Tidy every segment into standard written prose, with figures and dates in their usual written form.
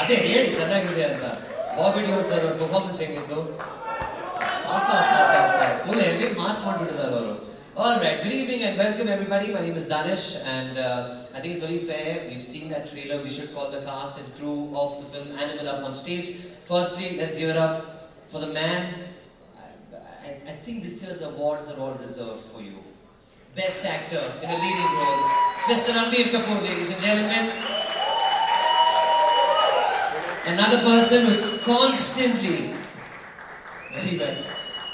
ಅದೇ ಹೇಳಿ ಚೆನ್ನಾಗಿದೆ ಅಂತ. ಬಾಬಿ ಡಿಯೋಲ್ ಸರ್ ಅವ್ರ ಪರ್ಫಾರ್ಮೆನ್ಸ್ ಹೇಗಿತ್ತು? ಫುಲ್ ಹೆವಿ ಮಾಸ್ ಮಾಡಿಬಿಟ್ಟಿದ್ದಾರೆ ಅವರು. All right, good evening and welcome everybody. My name is Danish and I think it's very fair. We've seen that trailer. We should call the cast and crew of the film Animal up on stage. Firstly, let's give it up for the man. I think this year's awards are all reserved for you. Best actor in a leading role, Mr. Ranbir Kapoor, ladies and gentlemen. Another person who's constantly, very well,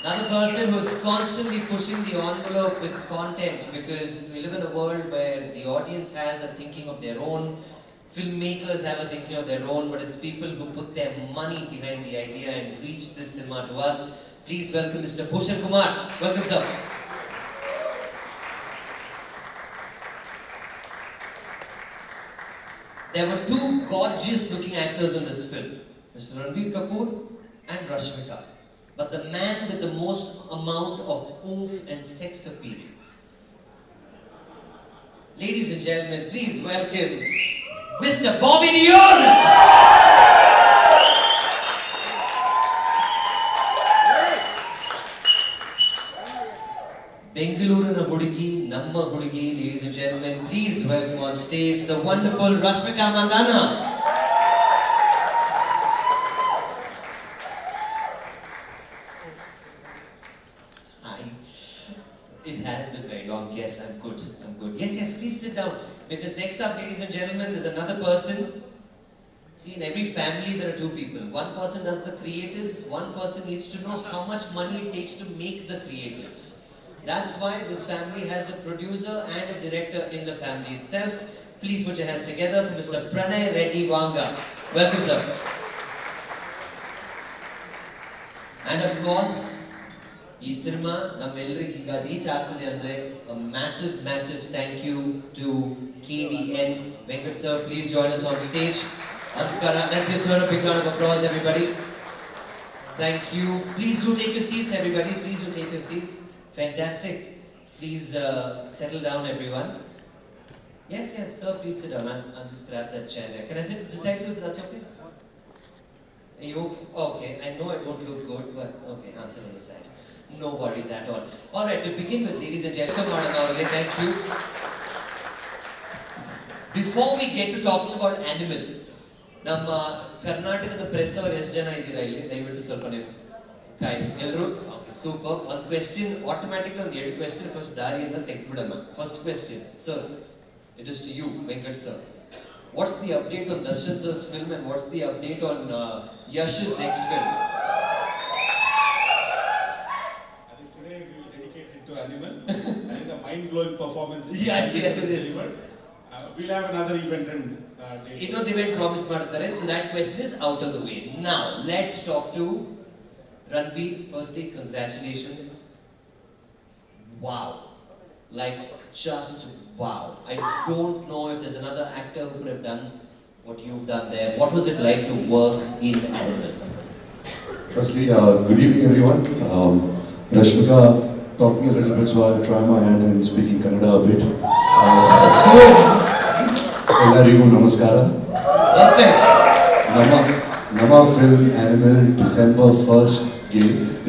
another person who's constantly pushing the envelope with content, because we live in a world where the audience has a thinking of their own, filmmakers have a thinking of their own, but it's people who put their money behind the idea and reach this cinema to us. Please welcome Mr. Bhushan Kumar. Welcome, sir. There were two gorgeous looking actors in this film, Mr. Ranbir Kapoor and Rashmika. But the man with the most amount of oomph and sex appeal. Ladies and gentlemen, please welcome Mr. Bobby Deol! Bengaluru Hudigi, Namma Hudigi, ladies and gentlemen, please welcome on stage the wonderful Rashmika Mandanna. Hi. It has been very long. Yes, I'm good. Yes, please sit down. Because next up, ladies and gentlemen, there's another person. See, in every family there are two people. One person does the creatives, one person needs to know how much money it takes to make the creatives. That's why this family has a producer and a director in the family itself. Please put your hands together for Mr. Reddy Vanga. Welcome, sir. And of course, this cinema, a massive thank you to KDN. Venkat sir, please join us on stage. Namaskara. Let's give sir a big round of applause, everybody. Thank you. Please do take your seats, everybody. Please do take your seats. Fantastic. Please settle down, everyone. Yes, sir, please sit down. I'll just grab that chair there. Can I sit beside you if that's okay? Are you okay? Okay, I know I don't look good, but okay, I'll sit on the side. No worries at all. Alright, to begin with, ladies and gentlemen, thank you. Before we get to talking about Animal, ನಮ್ಮ ಕರ್ನಾಟಕದ press ಅವರು ಎಷ್ಟು ಜನ ಇದ್ದೀರಾ ಇಲ್ಲಿ? ದಯವಿಟ್ಟು ಸ್ವಲ್ಪ ನೀವು ಕೈ ಎಲ್ಲರೂ ಓಕೆ ಸೂಪರ್. ಒಂದು ಕ್ವೆಶ್ಚನ್ ಆಟೋಮ್ಯಾಟಿಕ್ಲಿ ಒಂದು 2 ಕ್ವೆಶ್ಚನ್ ಫಸ್ಟ್ ದಾರಿಯಿಂದ ತೆಗೆದ್ಬಿಡೋಣ. First question sir, it is to you Venkat sir. What's the update on Darshan sir's film and what's the update on Yash's next film? I think today we will dedicate it to Animal. I think the mind-blowing performance. Yes, it is. We'll have another event and ಇನ್ನೊಂದು event promise ಮಾಡ್ತಾರೆ. So that question is out of the way. Now let's talk to Ranbir. Firstly, congratulations. Wow, like just wow. I don't know if there's another actor who could have done what you've done there. What was it like to work in Animal? Firstly, good evening everyone. Rashmika taught me a little bit, so I'll try my hand in speaking kannada a bit. Let's do it. Ellarigu namaskara. Perfect. Nama film Animal December 1st ಗೆ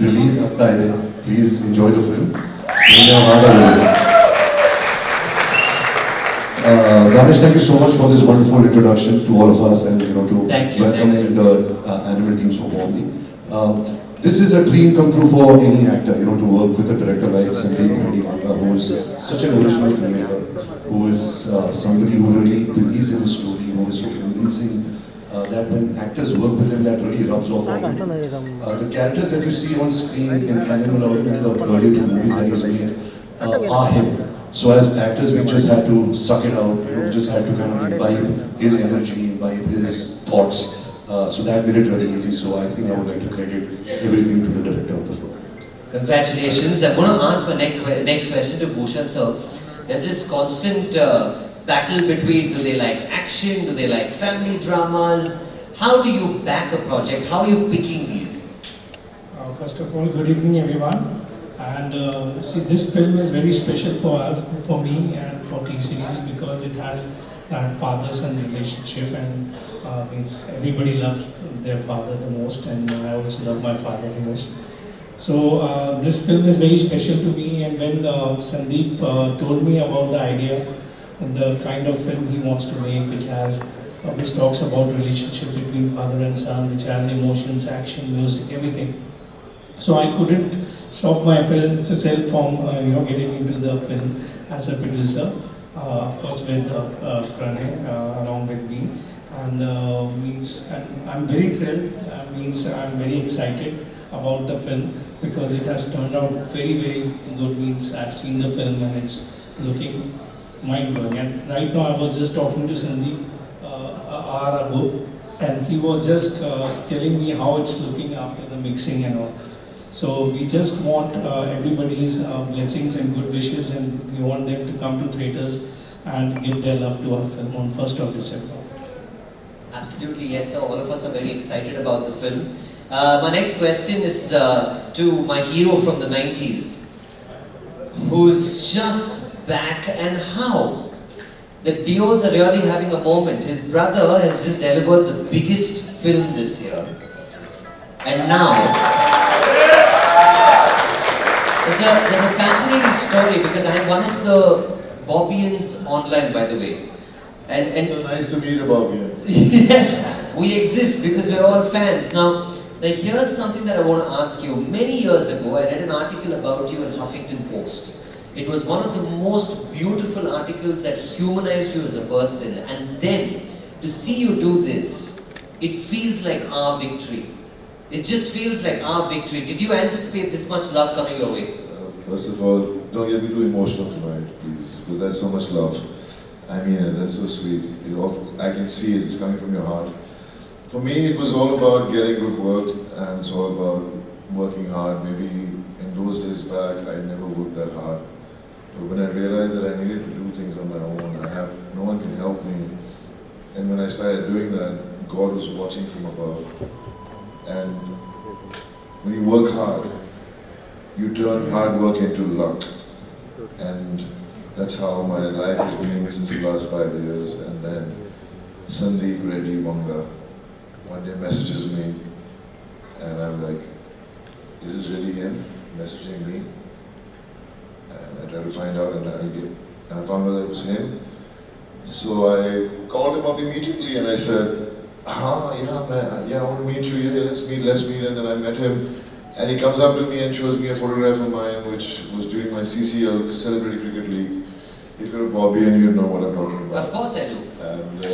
release ಆಗ್ತಾ ಇದೆ. Please enjoy the film. Danish, thank you so much for this wonderful introduction to all of us and to welcome the Animal team so warmly. This is a dream come true for any actor, to work with a director like Sandeep Reddy Vanga, who is such an original filmmaker, who is somebody who really believes in the story, who is so convincing that when actors work with him, that really rubs off on you. The characters that you see on screen in Animal or in the earlier 2 movies that he's made are him. So as actors, we just had to suck it out, we just had to kind of imbibe his energy, imbibe his thoughts. So that made it really easy. So I think I would like to credit everything to the director of the film. Congratulations. I'm going to ask my next question to Bhushan sir. There's this constant battle between, do they like action, do they like family dramas? How do you back a project? How are you picking these? First of all, good evening everyone. And see, this film is very special for us, for me and for T-Series, because it has that father-son relationship, and means everybody loves their father the most, and I also love my father the most. So this film is very special to me, and when Sandeep told me about the idea, the kind of film he wants to make, which talks about relationship between father and son, which has emotions, action, music, everything. So I couldn't stop myself from getting into the film as a producer, of course with Pranay along with me, and I'm very thrilled. I'm very excited about the film because it has turned out very good. I've seen the film and it's looking mind blowing. And right now I was just talking to Sandeep an hour ago, and he was just telling me how it's looking after the mixing and all. So we just want everybody's blessings and good wishes, and we want them to come to theatres and give their love to our film on 1st of December. Absolutely, yes, sir. All of us are very excited about the film. My next question is to my hero from the 90s, who's just back, and how? The Deols are really having a moment. His brother has just delivered the biggest film this year. And now, there's a fascinating story because I'm one of the Bobbians online, by the way. And so nice to meet a Bobbian. Yes, we exist because we're all fans. Now, here's something that I want to ask you. Many years ago, I read an article about you in Huffington Post. It was one of the most beautiful articles that humanized you as a person. And then, to see you do this, it feels like our victory. It just feels like our victory. Did you anticipate this much love coming your way? First of all, don't get me too emotional tonight, please, because there's so much love. I mean it, that's so sweet. I can see it, it's coming from your heart. For me, it was all about getting good work, and it's all about working hard. Maybe in those days back, I never worked that hard. But when I realized that I needed to do things on my own, no one can help me. And when I started doing that, God was watching from above. And when you work hard, you turn hard work into luck. And that's how my life has been since the last 5 years. And then Sandeep Reddy Vanga one day messages me, and I'm like, is this really him messaging me? And I try to find out, and I found out that it was him. So I called him up immediately and I said, yeah man, yeah, I want to meet you, yeah, let's meet. And then I met him, and he comes up to me and shows me a photograph of mine, which was during my CCL, Celebrity Cricket League. If you're a Bobbian, you know what I'm talking about. Of course I do. And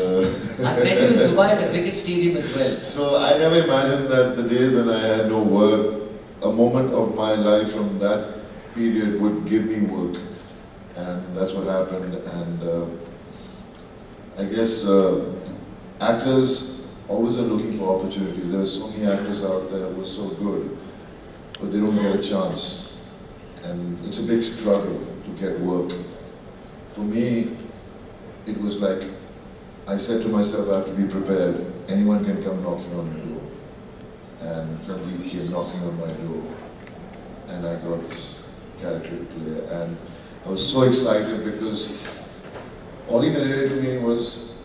I met you in Dubai at the cricket stadium as well. So I never imagined that the days when I had no work, a moment of my life from that period would give me work. And that's what happened. And I guess actors always are looking for opportunities. There are so many actors out there who are so good, but they don't get a chance. And it's a big struggle to get work. For me, it was like, I said to myself, I have to be prepared. Anyone can come knocking on my door. And Sandeep came knocking on my door. And I got this character to play. And I was so excited because all he narrated to me was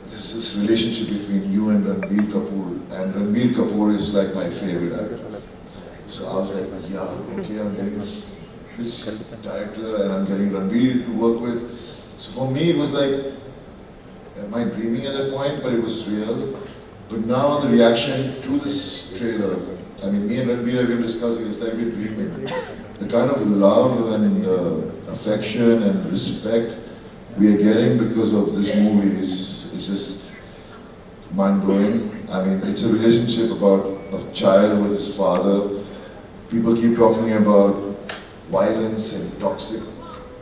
this relationship between you and Ranbir Kapoor. And Ranbir Kapoor is like my favorite actor. So I was like, yeah, okay, I'm getting this director and I'm getting Ranbir to work with. So for me it was like, am I dreaming at that point? But it was real. But now the reaction to this trailer, I mean, me and Ranbir have been discussing, it's like we're dreaming. The kind of love and affection and respect we are getting because of this movie is just mind-blowing. I mean, it's a relationship about a child with his father. People keep talking about violence and toxic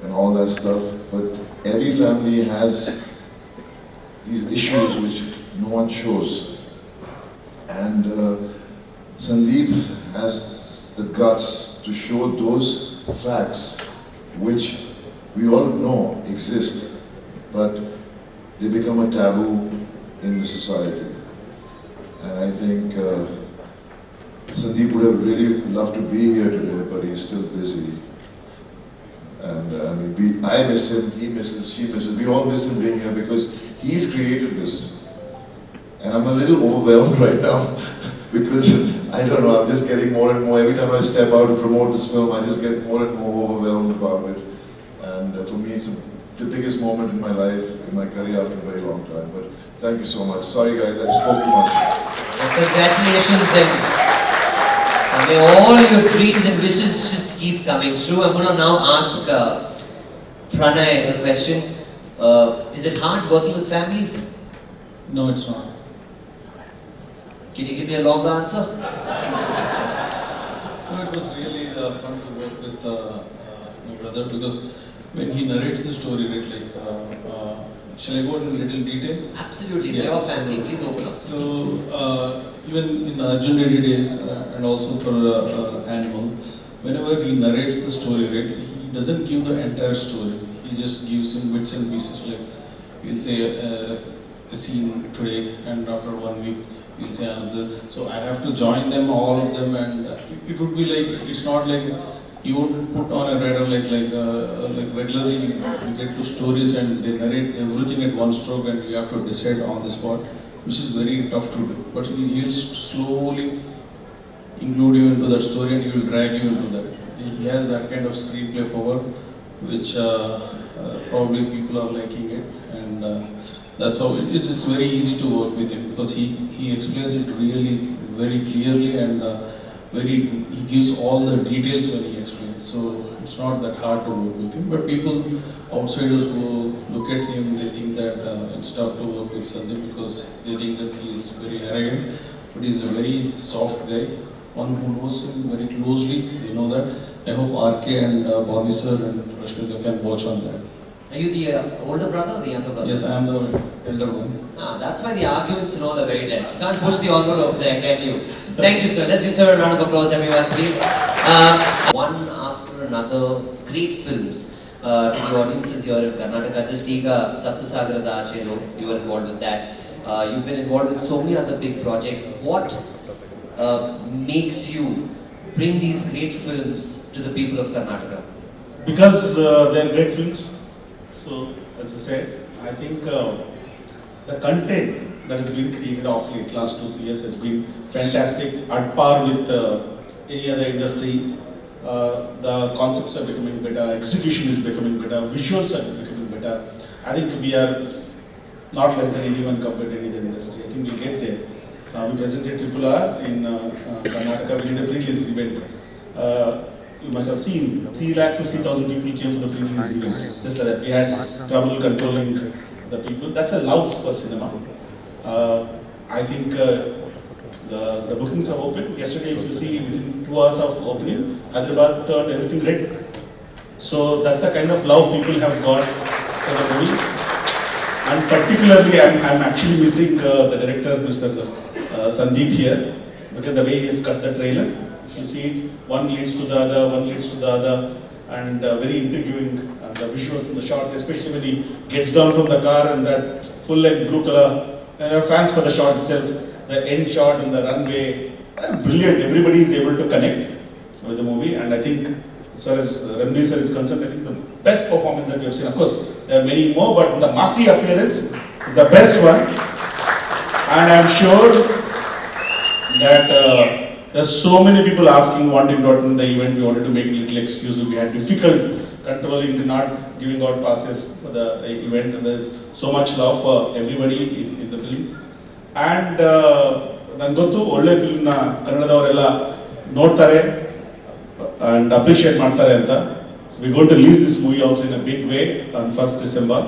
and all that stuff, but every family has these issues which no one shows. And Sandeep has the guts to show those facts which we all know exist, but they become a taboo in the society. And I think Sandeep would have really loved to be here today, but he's still busy. And I mean, I miss him, he misses, she misses, we all miss him being here because he's created this. And I'm a little overwhelmed right now because I don't know, I'm just getting more and more, every time I step out to promote this film, I just get more and more overwhelmed about it. And for me, it's the biggest moment in my life, in my career after a very long time. But thank you so much. Sorry guys, I spoke too much. Congratulations, and may all your dreams and wishes just keep coming true. I'm going to now ask Pranay a question. Is it hard working with family? No, it's not. Can you give me a long answer? No, it was really fun to work with my brother because when he narrates the story, right, shall I go in little detail? Absolutely, it's your family. Please open up. So, even in Arjun Reddy days and also for Animal, whenever he narrates the story, right, he doesn't give the entire story. He just gives in bits and pieces. Like he'll say a scene today, and after 1 week he'll say another. So I have to join them, all of them, and it would be like, it's not like you would put on a radar like regularly you get to stories and they narrate everything at one stroke and you have to decide on the spot, which is very tough to do. But he'll slowly include you into that story and he will drag you into that. He has that kind of screenplay power, which probably people are liking it, and that's how it's very easy to work with him because he explains it really very clearly and he gives all the details when he explains. So it's not that hard to work with him. But people, outsiders who look at him, they think that it's tough to work with Sandeep because they think that he is very arrogant. But he's a very soft guy. One who knows him very closely, they know that. I hope RK and Bobby sir and Rashmika can watch on that. Are you the older brother or the younger brother? Yes, I am the elder one. That's why the arguments and all are very nice. Can't push the envelope there, can you? Thank you, sir. Let's give sir a round of applause, everyone, please. One after another, great films to the audiences here in Karnataka. Just Iga Saptasagara Achelo, you were involved with that. You've been involved with so many other big projects. What makes you bring these great films to the people of Karnataka? Because they're great films. So, as you said, I think the content that has been created of late last 2-3 years has been fantastic, at par with any other industry. The concepts are becoming better, execution is becoming better, visuals are becoming better. I think we are not less than anyone compared to any other industry. I think we'll get there. We presented RRR in Karnataka. We did a pre-release event. You must have seen 350,000 people came for the pre-release event. Just like that, we had trouble controlling the people. That's a love for cinema. I think the bookings are open. Yesterday, if you see, within 2 hours of opening, Hyderabad turned everything red. So that's the kind of love people have got for the movie. And particularly, I'm actually missing the director, Mr. Sandeep here, because the way he has cut the trailer. If you see, one leads to the other, one leads to the other, and very intriguing. The visuals in the shots, especially when he gets down from the car and that full-length blue color. And there are fans for the shot itself. The end shot in the runway, brilliant. Everybody is able to connect with the movie, and I think, as far as Ranbir sir is concerned, I think the best performance that we have seen. Of course, there are many more, but the Masi appearance is the best one, and I'm sure that. There's so many people asking, wanting to attend the event. We wanted to make it a little exclusive. We had difficult controlling, not giving out passes for the event. And there's so much love for everybody in the film. And then go to ಒಳ್ಳೆ film na ಕನ್ನಡದವರೆಲ್ಲ ನೋಡ್ತಾರೆ and appreciate ಮಾಡ್ತಾರೆ ಅಂತ. So we're going to release this movie also in a big way on 1st December.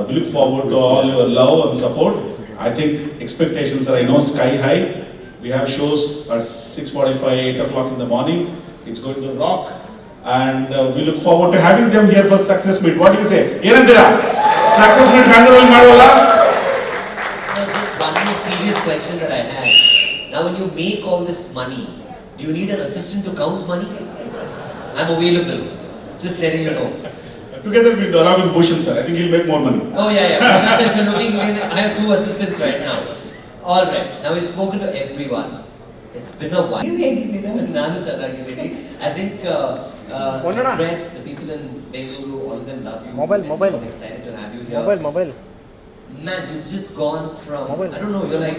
We look forward to all your love and support. I think expectations are, I know, sky high. We have shows at 6:45, 8 o'clock in the morning. It's going to rock. And we look forward to having them here for Success Meet. What do you say? Yenandira, Success Meet Bangalore Madala. So just one more serious question that I have. Now when you make all this money, do you need an assistant to count money? I'm available. Just letting you know. Together with along with Bhushan sir, I think he'll make more money. Oh yeah. Bhushan sir, if you're looking, I have 2 assistants right now. All right. Now we've spoken to everyone. It's been a while. Nanu chadagidini. I think press, the people in Bengaluru, all of them love you. Mobile. I'm excited to have you here. Mobile. man, you've just gone from, I don't know, you're like,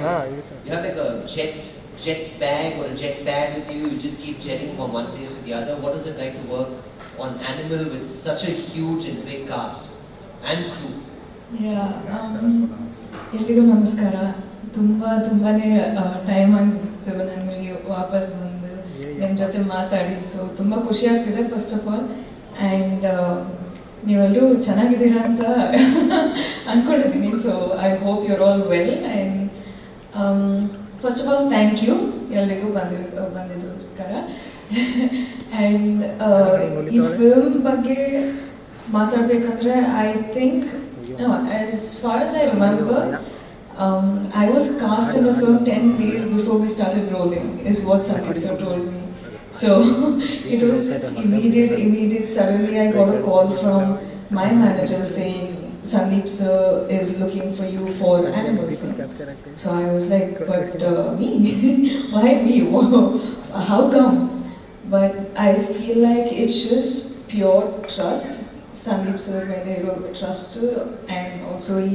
you have like a jet bag or a jet pad with you, you just keep jetting from one place to the other. What is it like to work on Animal with such a huge and big cast and crew? ಎಲ್ರಿಗೂ ನಮಸ್ಕಾರ. ತುಂಬಾನೇ time ಆಗಿತ್ತು ನನಗೆ ವಾಪಸ್ ಬಂದು ನಿಮ್ಮ ಜೊತೆ ಮಾತಾಡಿ. ಸೊ ತುಂಬ ಖುಷಿ ಆಗ್ತಿದೆ ಫಸ್ಟ್ ಆಫ್ ಆಲ್. ಆ್ಯಂಡ್ ನೀವೆಲ್ಲರೂ ಚೆನ್ನಾಗಿದ್ದೀರಾ ಅಂತ ಅಂದ್ಕೊಂಡಿದ್ದೀನಿ. So I hope you're all well. And first of all thank you ಎಲ್ರಿಗೂ ಬಂದಿದ್ದಕ್ಕೋಸ್ಕರ. ಆ್ಯಂಡ್ ಈ ಫಿಲ್ಮ್ ಬಗ್ಗೆ ಮಾತಾಡಬೇಕಂದ್ರೆ I think as far as I remember, I was cast in the film 10 days before we started rolling, is what Sandeep sir told me. So it was just immediate. Suddenly I got a call from my manager saying, Sandeep sir is looking for you for Animal film. So I was like, but me? Why me? How come? But I feel like it's just pure trust. Sandeep sir ಮೇಲೆ ಇರೋ trust and also ಈ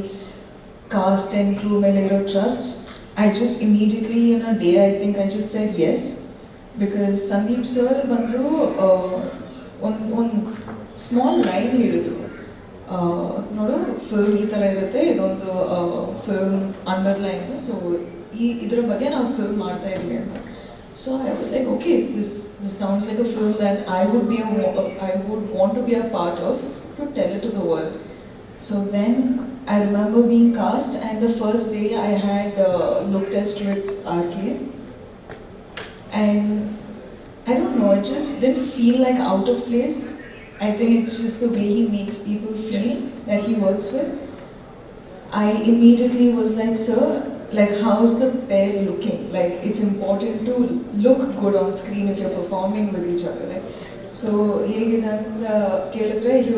cast and crew ಮೇಲೆ ಇರೋ trust. I just immediately in a day I think I just said yes. Because Sandeep sir ಬಂದು ಒಂದು small line ಹೇಳಿದ್ರು, ನೋಡು film ಈ ಥರ ಇರುತ್ತೆ, ಇದೊಂದು ಫಿಲ್ಮ್ ಅಂಡರ್ಲೈನು, ಸೊ ಇದ್ರ ಬಗ್ಗೆ ನಾವು ಫಿಲ್ಮ್ ಮಾಡ್ತಾ ಇದ್ದೀವಿ ಅಂತ. So I was like, okay, this sounds like a film that I would want to be a part of, to tell it to the world. So then I remember being cast, and the first day I had look test with RK, and I don't know, it just didn't feel like out of place. I think it's just the way he makes people feel that he works with. I immediately was like, sir, like how's the pair looking? Like it's important to look good on screen if you're performing with each other, right? So he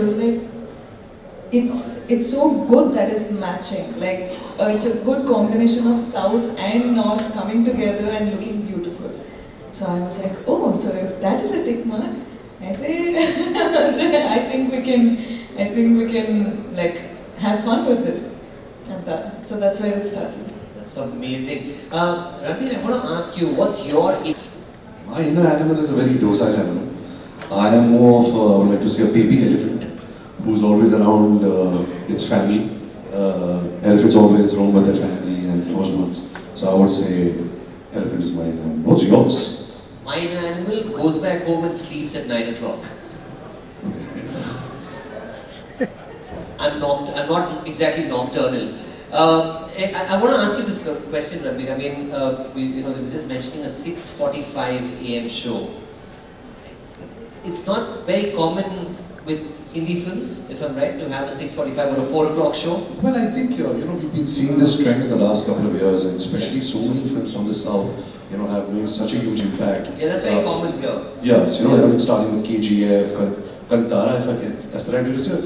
was like, it's so good that it's matching. Like it's a good combination of south and north coming together and looking beautiful. So I was like, oh, so if that is a tick mark, I think we can like have fun with this. And so that's where it started. That's amazing. Ranbir, I want to ask you, what's your... My inner animal is a very docile animal. I am more of, I would like to say, a baby elephant who's always around its family. Elephants always roam with their family and close ones. So I would say elephant is my inner animal. What's yours? My inner animal goes back home and sleeps at 9 o'clock. I'm not exactly nocturnal. I want to ask you this question, Ranbir. I mean, we were just mentioning a 6:45 a.m. show. It's not very common with Hindi films, if I'm right, to have a 6:45 or a 4 o'clock show. Well, I think we've been seeing this trend in the last couple of years, and especially so many films from the south, have made such a huge impact. Yeah, that's very common here. Yes, I mean, starting with KGF, Kannada, if I can, that's the right way to say it,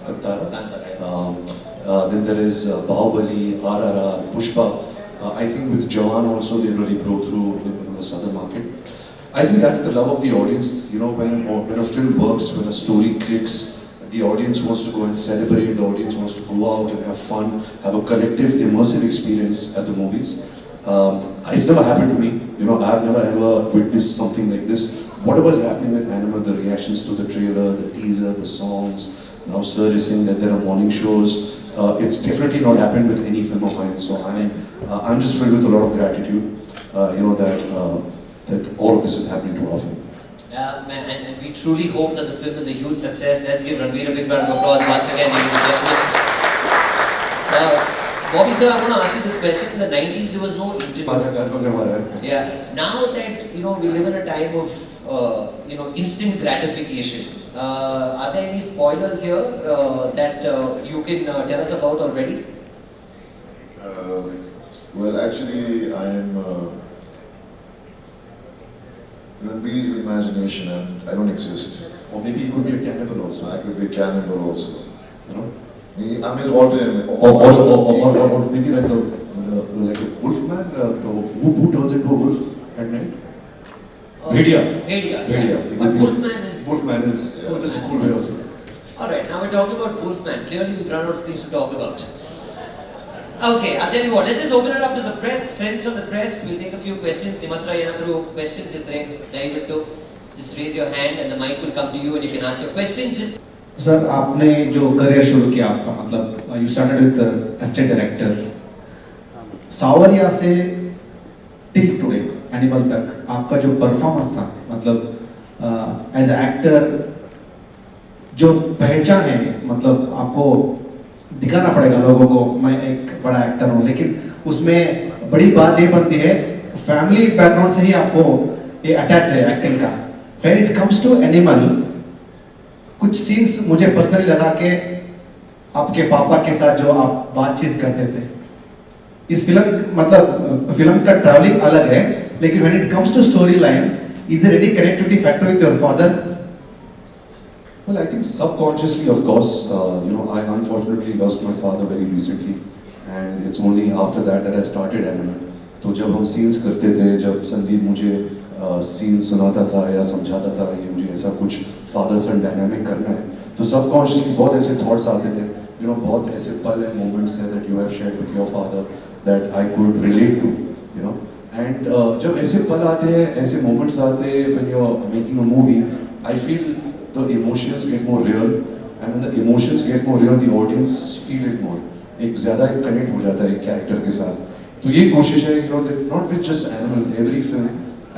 Kannada. Then there is Bahubali, RRR, Pushpa. I think with Jawan also they really broke through in the southern market. I think that's the love of the audience. When a film works, when a story clicks, the audience wants to go and celebrate. The audience wants to go out and have fun, have a collective, immersive experience at the movies. It's never happened to me. I've never ever witnessed something like this. Whatever is happening with Animal, the reactions to the trailer, the teaser, the songs. Now Sir is saying that there are morning shows. It's definitely not happened with any film of mine. So I'm just filled with a lot of gratitude. That all of this is happening to our film. And we truly hope that the film is a huge success. Let's give Ranbir a big round of applause once again, ladies and gentlemen. Bobby sir, I want to ask you this question. In the 90s, there was no internet. Yeah. Now that we live in a time of instant gratification. Are there any spoilers here that you can tell us about already? Well, actually, I am Ranbir's imagination, and I don't exist. Or maybe he could be a cannibal also. I could be a cannibal also. I'm his Or maybe like a wolf man who turns into a wolf at night. Bhedia. But Wolfman is just a cool way of saying it. Alright, now we're talking about Wolfman. Clearly we've run out of things to talk about. Okay, I'll tell you what, let's just open it up to the press, friends from the press. We'll take a few questions. Nimatra yenadru questions idre dayavittu just raise your hand and the mic will come to you and you can ask your question. Just sir, आपने जो career शुरू किया आपका, मतलब you started with assistant director, सावरिया से till today animal तक आपका जो परफॉर्मेंस था, मतलब एज ए एक्टर जो पहचान है, मतलब आपको दिखाना पड़ेगा लोगों को मैं एक बड़ा एक्टर हूँ, लेकिन उसमें बड़ी बात ये बनती है फैमिली बैकग्राउंड से ही आपको ये अटैच है एक्टिंग का. When it comes to animal, कुछ सीन्स मुझे पर्सनली लगा के आपके पापा के साथ जो आप बातचीत करते थे, इस फिल्म मतलब फिल्म का ट्रैवलिंग अलग है, लेकिन when it comes to storyline, is there any connectivity factor with your father? Well, I think subconsciously, of course, I unfortunately lost my father very recently, and it's only after that I started animal. तो जब हम scenes करते थे, जब संदीप मुझे scene सुनाता था या समझाता था कि मुझे ऐसा कुछ फादर सन डायनामिक करना है, तो सबकॉन्शियसली बहुत ऐसे थॉट्स आते थे, बहुत ऐसे पल एंड मोमेंट्स हैं that you have shared with your father that I could relate to, and जब ऐसे पल आते हैं, ऐसे मोमेंट्स आते हैं when you are making a movie, I feel the emotions get more real, and when the emotions get more real, the audience feel it more. एक ज़्यादा connect हो जाता है एक character के साथ. तो ये कोशिश है, not with just animal, every film,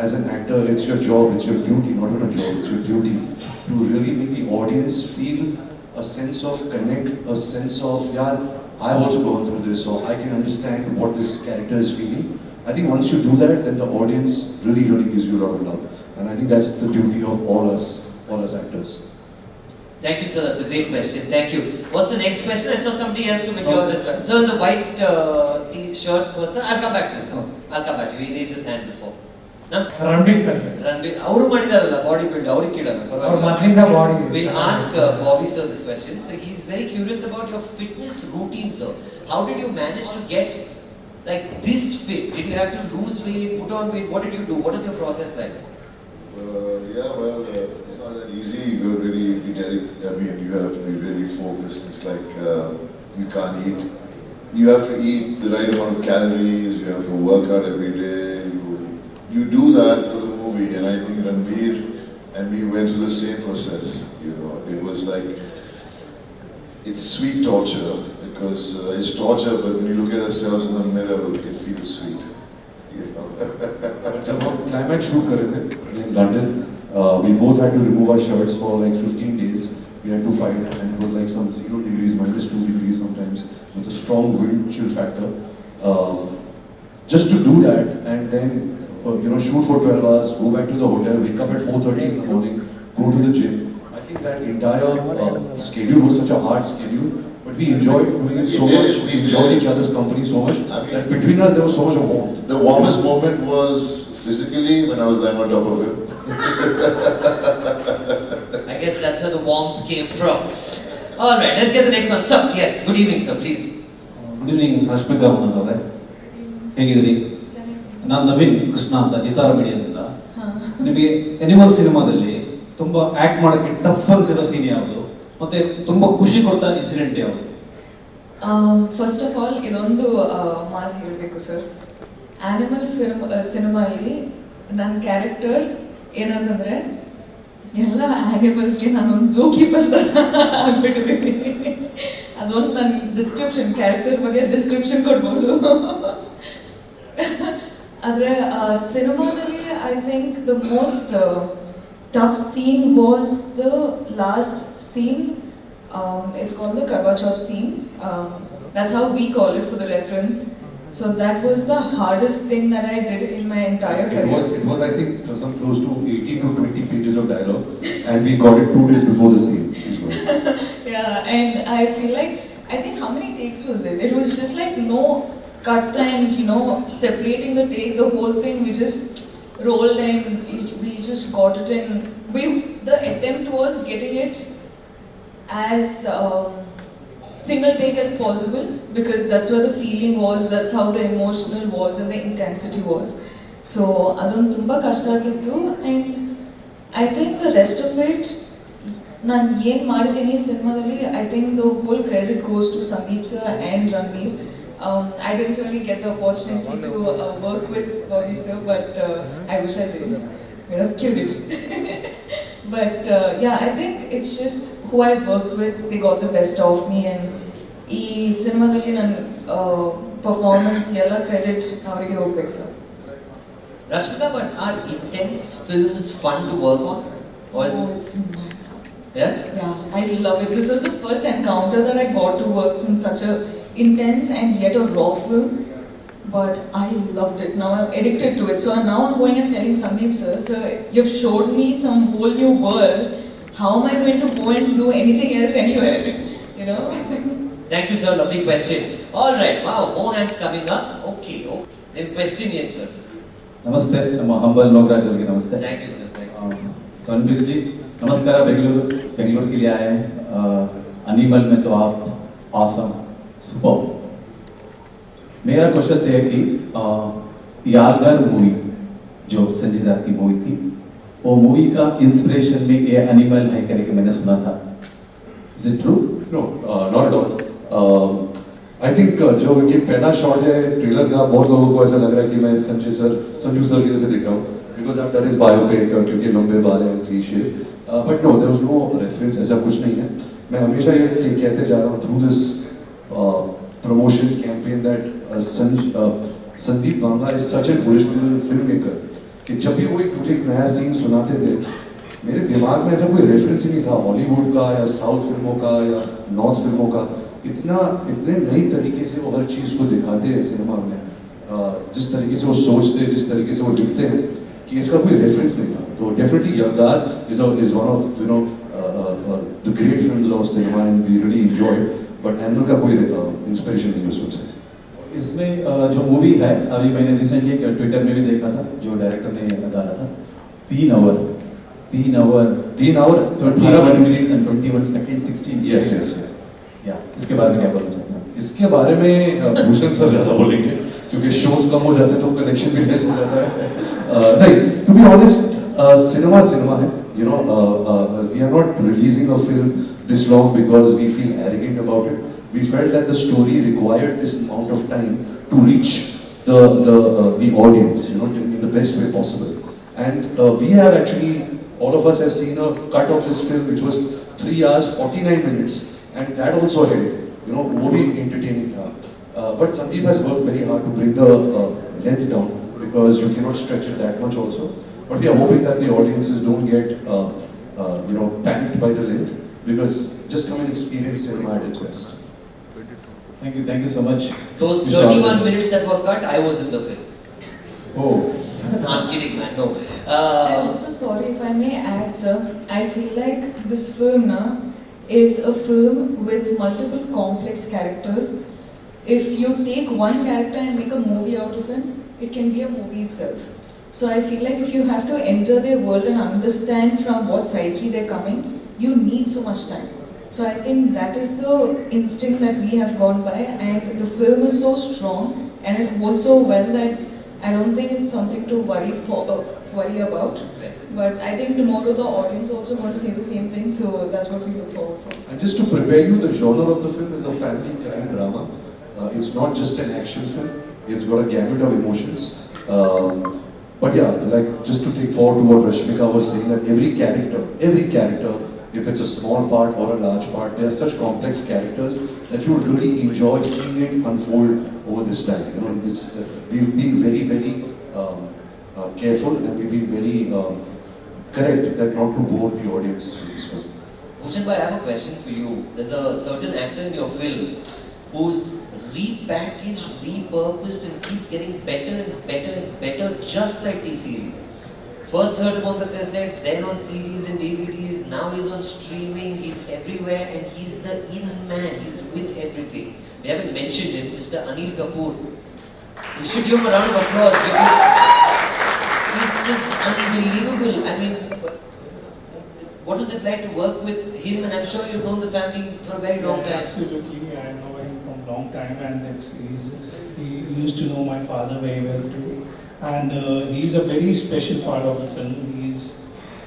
as an actor, it's your job, it's your duty, not even a job, it's your duty to really make the audience feel a sense of connect, a sense of, yeah, I've also gone through this, so I can understand what this character is feeling. I think once you do that, then the audience really, really gives you a lot of love, and I think that's the duty of all us actors. thank you, sir. That's a great question. Thank you. What's the next question? I saw somebody else who may this one. Sir, in the white t-shirt first. Sir, I'll come back to you, sir. I'll come back to you. He raised his hand before. Ranbir sir. Ranbir. ಅವರು ಮಾಡಿದಾರಲ್ಲ body build ಅವ್ರಿಗೆ ಕೇಳೋಣ. ಅವ್ರ ಮೊದಲಿಂದ body. We'll ask Bobby sir this question. So he's very curious about your fitness routine, sir. How did you manage to get like this fit? Did you have to lose weight, put on weight? What did you do? What is your process like? It's not that easy. You got to really be dedicated. I mean, you have to be really focused. It's like you can't eat. You have to eat the right amount of calories. You have to work out every day. You do that for the movie, and I think Ranbir and me went through the same process. It was like it's sweet torture because it's torture, but when you look at ourselves in the mirror, it feels sweet. जब हम climax shoot कर रहे थे in London, we both had to remove our shirts for like 15 days. We had to fight, and it was like some 0 degrees, -2 degrees sometimes, with a strong wind chill factor. Just to do that, and then shoot for 12 hours, go back to the hotel, wake up at 4:30 in the morning, go to the gym. I think that entire schedule was such a hard schedule, but we enjoyed doing it so much. We enjoyed each other's company so much that between us there was so much of warmth. The warmest moment was physically when I was lying on top of him. I guess that's where the warmth came from. All right, let's get the next one. Sir, yes, good evening, sir, please. Good evening, Rashmika Mandanna. ಹೇಗಿದ್ದೀರಿ? ನಾನು ನವೀನ್ ಕೃಷ್ಣ ಅಂತ ಜಿತಾರ ಮೀಡಿಯಾದಿಂದ. ನಿಮಗೆ animal ಸಿನಿಮಾದಲ್ಲಿ ತುಂಬಾ act ಮಾಡೋಕ್ಕೆ tough ಅನ್ಸಿರೋ scene ಯಾವುದು ಮತ್ತೆ ತುಂಬಾ ಖುಷಿ ಕೊಟ್ಟ ಇನ್ಸಿಡೆಂಟ್ ಯಾವುದು? ಫಸ್ಟ್ ಆಫ್ ಆಲ್ ಇದೊಂದು ಮಾತು ಹೇಳಬೇಕು ಸರ್. ಆನಿಮಲ್ ಸಿನಿಮಾಲಿ ನನ್ನ ಕ್ಯಾರೆಕ್ಟರ್ ಏನಂತಂದ್ರೆ ಎಲ್ಲ ಆನಿಮಲ್ಸ್ಗೆ ನಾನೊಂದು ಝೂ ಕೀಪರ್ ಆಗ್ಬಿಟ್ಟಿದ್ದೀನಿ. ಅದೊಂದು ನನ್ನ ಡಿಸ್ಕ್ರಿಪ್ಷನ್, ಕ್ಯಾರೆಕ್ಟರ್ ಬಗ್ಗೆ ಡಿಸ್ಕ್ರಿಪ್ಷನ್ ಕೊಡ್ಬೋದು. ಆದರೆ ಸಿನಿಮಾದಲ್ಲಿ I think the most tough scene was the last scene. It's called the Karwa Chauth scene. That's how we call it for the reference. So that was the hardest thing that I did in my entire career. It was I think some close to 18 to 20 pages of dialogue, and we got it 2 days before the scene. Yeah, and I feel like, I think how many takes was it? It was just like no cut and separating the take, the whole thing. We just rolled and we just got it, and the attempt was getting it as single take as possible, because that's where the feeling was, that's how the emotional was and the intensity was. So adon tumba kashta agittu, and I think the rest of it nan yen madidini cinemadalli, I think the whole credit goes to Sandeep sir and Ranbir, I didn't really get the opportunity to work with Bobby sir, but I wish I did. Would have killed it. But yeah, I think it's just who I worked with, they got the best of me, and ಈ ಸಿನಿಮಾದಲ್ಲಿ ನನ್ನ performance ಎಲ್ಲ credit ಅವರಿಗೆ ಹೋಗ್ಬೇಕು sir. Rashmika, but are intense films fun to work on? Or is It's mad fun. Yeah? Yeah, I love it. This was the first encounter that I got to work in such a intense and yet a raw film. But I loved it. Now I'm addicted to it. So now I'm going and telling Sandeep sir, you've showed me some whole new world. How am I going to go and do anything else anywhere? You know? Thank you, sir. Lovely question. All right. Wow, more hands coming up. Okay. Then question yet, sir. Namaste. ನಮ್ಮ humble Nograj ಅವರಿಗೆ ನಮಸ್ತೆ. Thank you, sir. Thank you. Ranbir जी नमस्कार. बेंगलुरु के लिए आए हैं. Animal में तो आप awesome, super. मेरा क्वेश्चन है कि यारगर मूवी जो संजय दत्त की मूवी थी, वो मूवी का इंस्पिरेशन में ये एनिमल है करके मैंने सुना था. Is it true? No, not at all. I think जो ये पहला शॉट है ट्रेलर का, बहुत लोगों को ऐसा लग रहा है कि मैं संजू सर की जैसे दिख रहा हूँ, because I've done his biopic क्योंकि लंबे बाल हैं, clean shave. But no, there was no reference, ऐसा कुछ नहीं है. मैं हमेशा ये कहते जा रहा हूँ through this promotion campaign that Sandeep Vanga is such an original filmmaker कि जब भी वो मुझे एक नया सीन सुनाते थे, मेरे दिमाग में ऐसा कोई रेफरेंस ही नहीं था हॉलीवुड का या साउथ फिल्मों का या नॉर्थ फिल्मों का. इतने नई तरीके से वो हर चीज़ को दिखाते हैं सिनेमा में, जिस तरीके से वो सोचते हैं, जिस तरीके से वो लिखते हैं, कि इसका कोई रेफरेंस नहीं था. तो definitely यारगार is one of the great films of cinema and we really enjoyed, but animal का कोई इंस्पिरेशन नहीं उस से. इसमें जो मूवी है, अभी मैंने रिसेंटली ट्विटर में भी देखा था, जो डायरेक्टर ने डाला था, 3 our 21 minutes and 21 seconds 16. Yes. या इसके बारे में क्या बोलना चाहते हैं? इसके बारे में भूषण सर ज़्यादा बोलेंगे क्योंकि शोज कम हो जाते तो कनेक्शन भी मिस हो जाता है. नहीं, टू बी ऑनेस्ट, सिनेमा है. We are not releasing a film this long because we feel arrogant about it. We felt that the story required this amount of time to reach the audience, in the best way possible. And we have actually, all of us have seen a cut of this film which was 3 hours 49 minutes, and that also helped. वो भी entertaining था. But Sandeep has worked very hard to bring the length down because you cannot stretch it that much also. But we are hoping that the audiences don't get panicked by the length, because just come and experience cinema at its best. Thank you so much. Those 31 minutes that were cut, I was in the film. Oh. No, I'm kidding, man. No. I'm also sorry if I may add, sir. I feel like this film is a film with multiple complex characters. If you take one character and make a movie out of him, it can be a movie itself. So I feel like if you have to enter their world and understand from what psyche they're coming, you need so much time. So I think that is the instinct that we have gone by, and the film is so strong and it holds so well that I don't think it's something to worry about. But I think tomorrow the audience also going to say the same thing, so that's what we look forward for. And just to prepare you, the genre of the film is a family crime drama. It's not just an action film. It's got a gamut of emotions. But yeah, like just to take forward to what Rashmika was saying, that every character, if it's a small part or a large part, they are such complex characters that you will really enjoy seeing it unfold over this time. We've been very, very careful, and we've been very correct that not to bore the audience with this film. Bhushan bhai, I have a question for you. There's a certain actor in your film who's repackaged, repurposed, and keeps getting better and better and better, just like these series. First heard him on the cassettes, then on CDs and DVDs, now he's on streaming, he's everywhere, and he's the in man, he's with everything. We haven't mentioned him, Mr. Anil Kapoor. We should give him a round of applause because he's just unbelievable. I mean, what was it like to work with him? And I'm sure you've known the family for a very long time. Absolutely, I know him from a long time, and he used to know my father very well too. And he's a very special part of the film.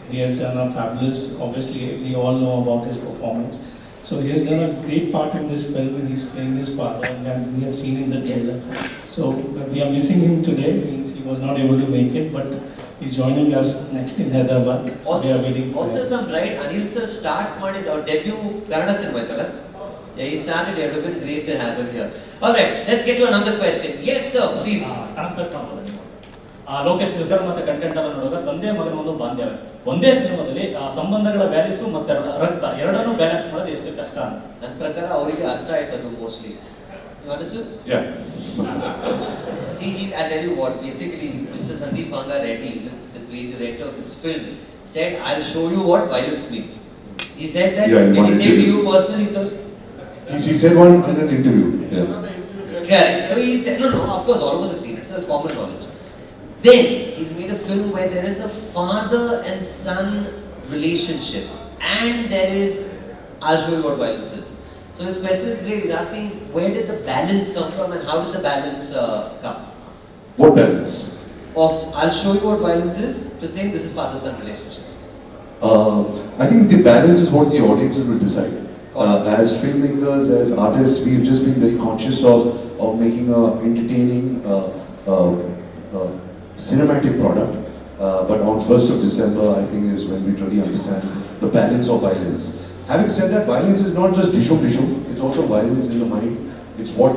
He has done a fabulous, obviously we all know about his performance. So he has done a great part in this film. He's playing his father, and we have seen in the trailer. So we are missing him today. Means he was not able to make it, but he's joining us next in Hyderabad. So we are waiting. Also, if I'm right, Anil sir start ಮಾಡಿದ our debut kannada cinema ಐತಲ್ಲ? Yeah, he started. It would have been great to have him here. All right, let's get to another question. Yes, sir, please. Concept ಮಾಡ್ಬೋದು ನೀವು. Lokesh design ಮತ್ತೆ content ಅನ್ನು ನೋಡುವಾಗ ತಂದೆ ಮಗನ ಒಂದು ಬಾಂಧವ್ಯ ಒಂದೇ ಸಿನಿಮಾದಲ್ಲಿ ಸಂಬಂಧಗಳ ವ್ಯಾಲ್ಯೂಸ್ ಮತ್ತೆ ರಕ್ತ ಎರಡನ್ನೂ ಬ್ಯಾಲೆನ್ಸ್ ಮಾಡೋದು ಎಷ್ಟು ಕಷ್ಟ ಅಂತ ನನ್ನ ಪ್ರಕಾರ ಅವರಿಗೆ ಅರ್ಥ ಆಯ್ತದು mostly. You understood? Yeah. See, I'll tell you what. Basically, Mr. Sandeep Reddy, the great director of this film, said, "I'll show you what violence means." He said that. Yeah, did he say to you personally, sir? He said one in an interview. Yeah. Correct. So he said, no, of course, all of us have seen it. So it's common knowledge. Then he's made a film where there is a father and son relationship, and there is, I'll show you what violence is. So his question is great. He's asking, where did the balance come from, and how did the balance come? What balance? Of I'll show you what violence is to saying this is father-son relationship. I think the balance is what the audiences will decide. As filmmakers, as artists, we've just been very conscious of making a entertaining, cinematic product. But on 1st of December, I think is when we really understand the balance of violence. Having said that, violence is not just dishum, it's also violence in the mind. It's what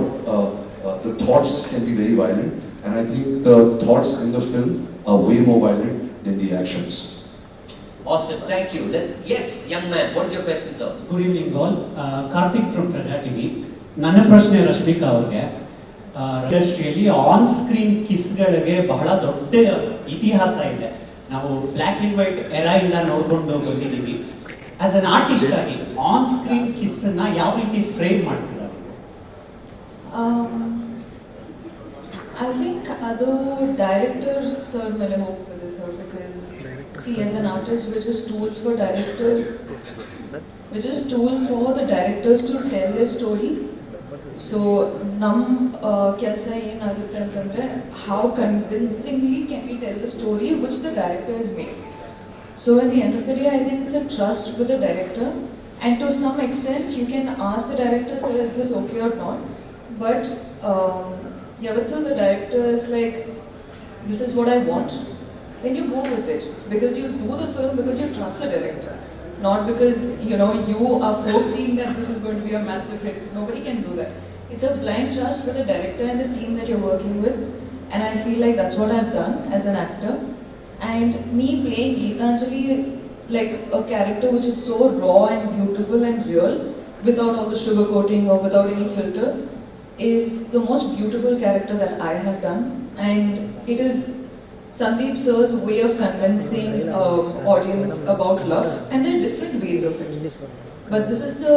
the thoughts can be very violent, and I think the thoughts in the film are way more violent than the actions. Awesome, thank you. Yes, young man, what is your question, sir? Good evening, all. Karthik from Prada TV. ನನ್ನ ಪ್ರಶ್ನೆ ರಶ್ಮಿಕಾ ಅವ್ರಿಗೆ. ಇಂಡಸ್ಟ್ರಿಯಲ್ಲಿ on screen ಕಿಸ್ಗಳಿಗೆ ಬಹಳ ದೊಡ್ಡ ಇತಿಹಾಸ ಇದೆ. ನಾವು black and white era ಇಂದ ನೋಡ್ಕೊಂಡು ಬಂದಿದ್ದೀವಿ. ಆಸ್ ಅನ್ ಆರ್ಟಿಸ್ಟ್ ಆಗಿ ಆನ್ ಸ್ಕ್ರೀನ್ ಕಿಸ್ ಅನ್ನ ಯಾವ ರೀತಿ ಫ್ರೇಮ್ ಮಾಡ್ತೀರಾ? I think ಅದು ಡೈರೆಕ್ಟರ್ ಸರ್ ಮೇಲೆ ಹೋಗ್ತದೆ sir, because see as an artist which is tools for directors, which is tool for the directors to tell the story. So ನಮ್ಮ ಕೆಲಸ ಏನಾಗುತ್ತೆ ಅಂತಂದರೆ, how convincingly can we tell the story which the director is made. So at the end of the day, I think it's a trust with the director, and to some extent you can ask the director, sir, is this okay or not? But yavattu the director is like, this is what I want, then you go with it, because you do the film because you trust the director, not because you are foreseeing that this is going to be a massive hit. Nobody can do that. It's a blind trust with the director and the team that you're working with, and I feel like that's what I've done as an actor. And me playing Geetanjali, like a character which is so raw and beautiful and real, without all the sugar coating or without any filter, is the most beautiful character that I have done. And it is Sandeep sir's way of convincing audience about love, and there are different ways of it. But this is the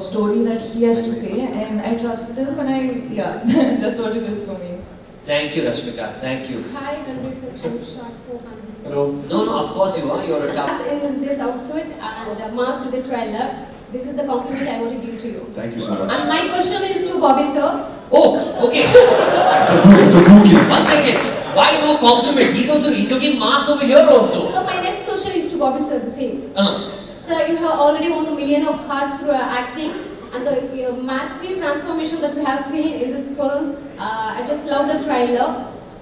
story that he has to say, and I trusted him, and that's what it is for me. Thank you, Rashmika. Thank you. Hi, Ranbir Kapoor. Hello. No, of course you are. You're a top. In this outfit and the mask in the trailer, this is the compliment I want to give to you. Thank you so much. And my question is to Bobby sir. Oh, okay. It's a booking. One second. Why no compliment? He's looking mass over here also. So my next question is to Bobby sir, the same. Sir, you have already won the million of hearts through acting. And the massive transformation that we have seen in this film, I just love the trailer.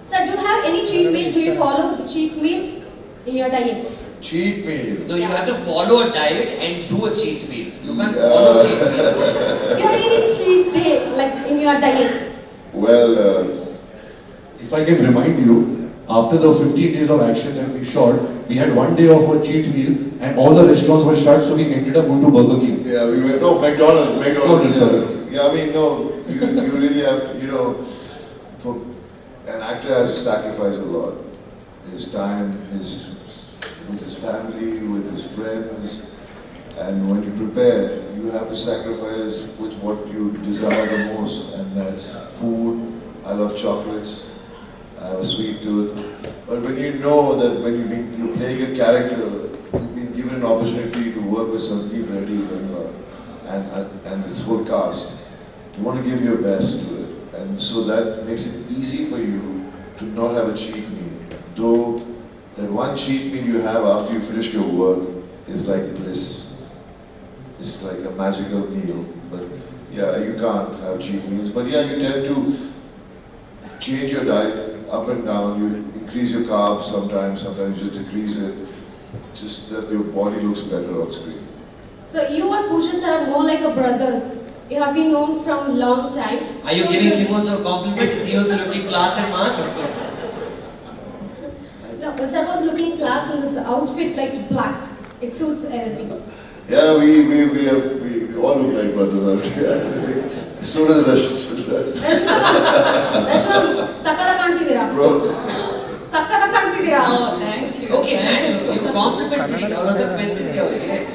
Sir, do you have any cheat meal? Do you follow the cheat meal in your diet? Cheat meal? No, you have to follow a diet and do a cheat meal. You can't follow cheat meal. Do you have any cheat day, like in your diet? Well, if I can remind you, after the 15 days of action that we shot, we had one day of a cheat meal and all the restaurants were shut, so we ended up going to Burger King. Yeah, we went, no, McDonald's. Sorry. Yeah, I mean, no, you really have to, for an actor has to sacrifice a lot. His time, with his family, with his friends, and when you prepare, you have to sacrifice with what you desire the most, and that's food. I love chocolates. I have a sweet tooth. But when you know that when you're playing a character, you've been given an opportunity to work with Sandeep Reddy Vanga and this whole cast, you want to give your best to it. And so that makes it easy for you to not have a cheat meal. Though that one cheat meal you have after you finish your work is like bliss. it's like a magical meal. But yeah, you can't have cheap meals. But yeah, you tend to change your diet up and down. You increase your carbs sometimes you just decrease it. Just that your body looks better on screen. So you and Bhushan sir are more like a brothers. You have been known from long time. Are you giving him also a compliment? Is he also looking class and mass? No, sir was looking class in this outfit like black. It suits everything. Yeah, we all look like brothers out here. So does Rashmika. Rashmika, sakada kaantidira. Bro. Sakada kaantidira. Oh, thank you. Okay, madam, you compliment me. Another question is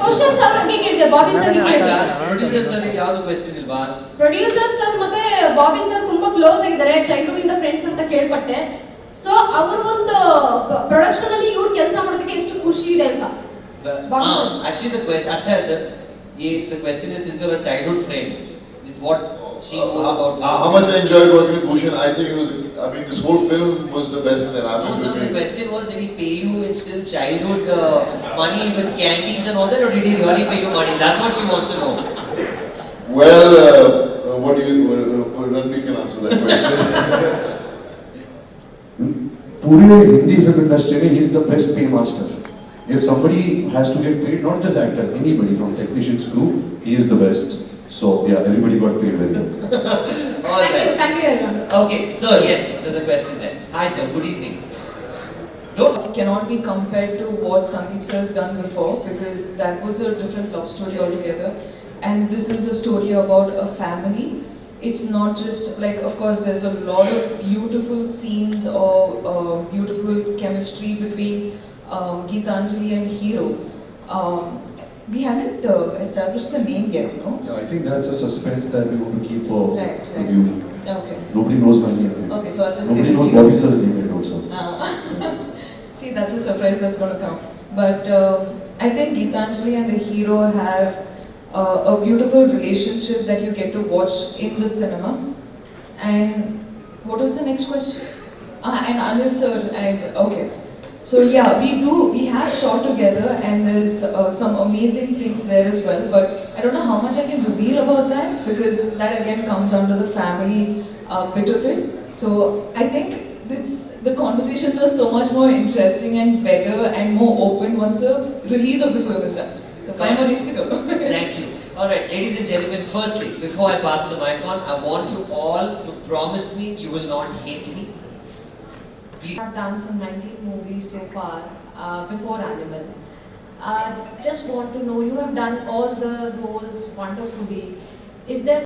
Questions ಅವರಿಗೆ ಕೇಳಿದೆ Bobby sir ಗೆ ಕೇಳಿದೆ. Producer sir ಗೆ ಯಾವುದು question ಇಲ್ವಾ? Producer sir ಮತ್ತೆ Bobby sir ತುಂಬಾ close ಆಗಿದ್ದಾರೆ, ಚೈಲ್ಡ್ಹುಡ್ ಇಂದ ಫ್ರೆಂಡ್ಸ್ ಅಂತ ಕೇಳ್ಪಟ್ಟೆ. ಸೊ ಅವ್ರ ಒಂದು ಪ್ರೊಡಕ್ಷನ್ ಅಲ್ಲಿ ಇವ್ರು ಕೆಲಸ ಮಾಡೋದಕ್ಕೆ ಎಷ್ಟು ಖುಷಿ ಇದೆ ಅಂತ. Actually the question, acha hai sir, the question is since you are childhood friends, is what she knows about. How much I enjoyed working with Bhushan. I think it was. I mean, this whole film was the best thing that happened. No sir, to me. the question was, did he pay you in still childhood money with candies and all that, or did he really pay you money? That's what she wants to know. Well, what do you? Ranbir can answer that question. पूरे Hindi film industry में he is the best paymaster. If somebody has to get paid, not just actors, anybody from technicians, crew, he is the best. So yeah, everybody got paid very well. Thank you everyone. Okay, sir, yes, there's a question there. Hi sir, good evening. Cannot be compared to what Sandeep sir has done before, because that was a different love story altogether, and this is a story about a family. It's not just like, of course there's a lot of beautiful scenes or beautiful chemistry between Geetanjali and hero. We haven't established the name yet, no? Yeah, I think that's a suspense that we want to keep for right. the viewing. Okay. Nobody knows my name yet. Okay, so I'll just Nobody say knows Bobby sir's name yet also. See, that's a surprise that's going to come. But I think Geetanjali and the hero have a beautiful relationship that you get to watch in the cinema. And what was the next question? And Anil sir and okay. So yeah, we have shot together, and there's some amazing things there as well. But I don't know how much I can reveal about that, because that again comes under the family bit of it. So I think the conversations are so much more interesting and better and more open once the release of the film is done. So 5 more days to go. Thank you. Alright, ladies and gentlemen, firstly, before I pass the mic on, I want you all to promise me you will not hate me. Please. I've done some 19 movies so far before Animal. Just want to know, you have done all the roles wonderfully. Is there